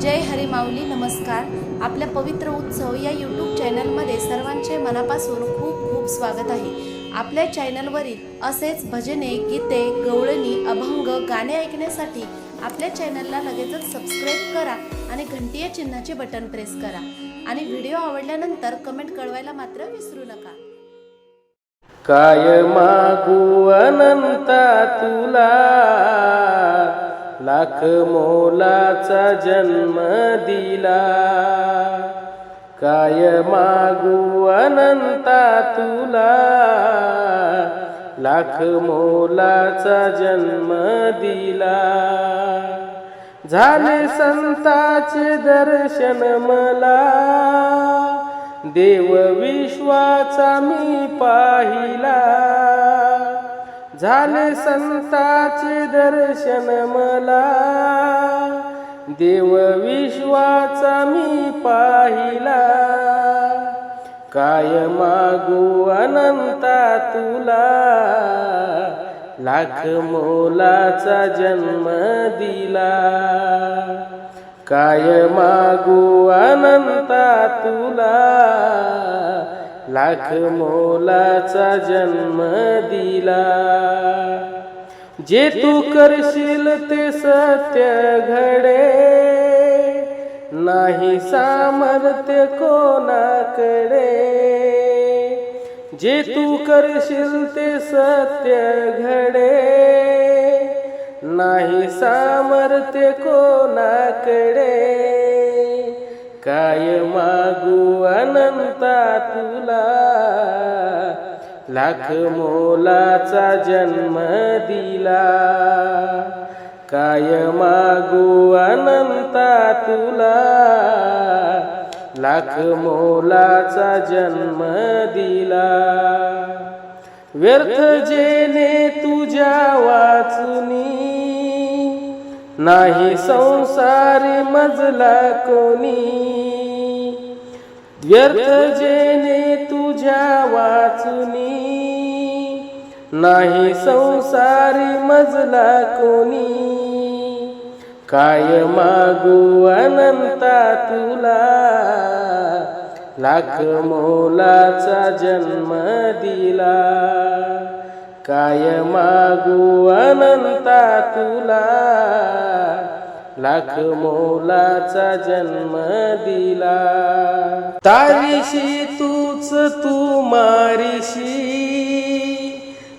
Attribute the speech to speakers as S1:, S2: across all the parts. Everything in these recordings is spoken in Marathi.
S1: जय हरी माऊली. नमस्कार. आपल्या पवित्र उत्सव या यूट्यूब चॅनलमध्ये सर्वांचे मनापासून खूप खूप स्वागत आहे. आपल्या चॅनलवरील असेच भजने, गीते, गवळणी, अभंग गाणे ऐकण्यासाठी आपल्या चॅनलला लगेचच सबस्क्राईब करा आणि घंटीच्या चिन्हाचे बटन प्रेस करा आणि व्हिडिओ आवडल्यानंतर कमेंट कळवायला मात्र विसरू नका.
S2: काय मागू अनंता तुला, लाख मोलाचा जन्म दिला. काय मागू अनंता तुला, लाख मोलाचा जन्म दिला. झाले संताचे दर्शन मला, देव विश्वाचा मी पाहिला. झाले संताचे दर्शन मला, देव विश्वाचा मी पाहिला. काय मागू अनंता तुला, लाख मोलाचा जन्म दिला. काय मागू अनंता तुला, लाख मोलाचा जन्म दिला. जे तू करशील ते सत्य घडे, नाही सामर्थ्य कोणाकडे. जे तू करशील ते सत्य घडे, नाही सामर्थ्य कोणाकडे. काय मागू अनंता तुला, लाख मोलाचा जन्म दिला. काय मागू अनंता तुला, लाख मोलाचा जन्म दिला. व्यर्थ जेणे तुझ्या वाचुनी, नाही संसारी मजला कोणी. व्यर्थ जेणे तुझ्या वाचुनी, नाही संसारी मजला कोणी. काय मागू अनंता तुला, लाख मोलाचा जन्म दिला. काय मागू अनंता तुला, लाख मोलाचा जन्म दिला. तारीशी तूच तू मारीशी,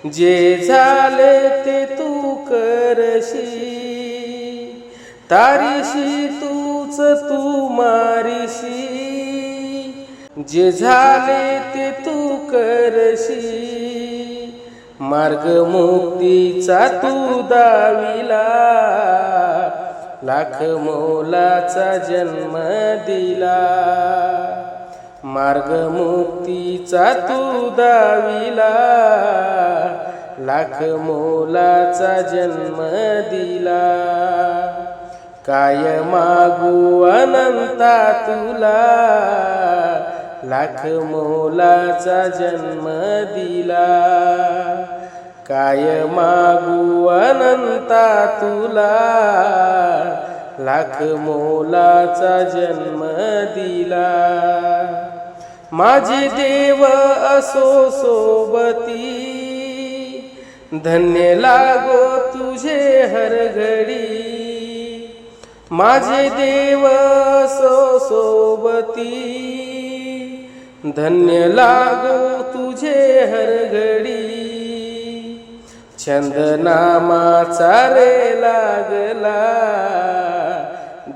S2: जे झाले ते तू करशी. तारीशी तूच तू मारीशी, जे झाले ते तू करशी. मार्ग मुक्तीचा तू दाविला, लाख मोलाचा जन्म दिला. मार्ग मुक्तीचा तू दाविला, लाख मोलाचा जन्म दिला. काय मागू अनंता तुला, लाख मोलाचा जन्म दिला. काय मागू अनंता तुला, लाख मोलाचा जन्म दिला. माझे देव असो सोबती, धन्य लागो तुझे हर घडी. माझे देव असो सोबती, धन्य लागो तुझे हर घडी. छंद नामाचा रे लागला,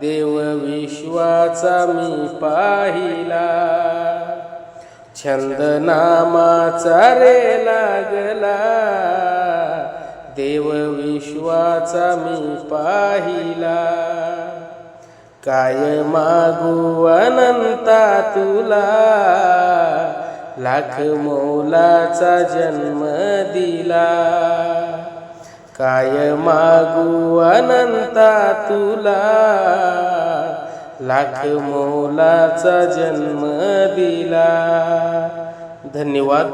S2: देव विश्वाचा मी पाहिला. छंद नामाचा रे लागला, देव विश्वाचा मी पाहिला. काय मागू अनंता तुला, लाख मोलाचा जन्म दिला. काय मागू अनंता तुला, लाख मोलाचा जन्म दिला. धन्यवाद.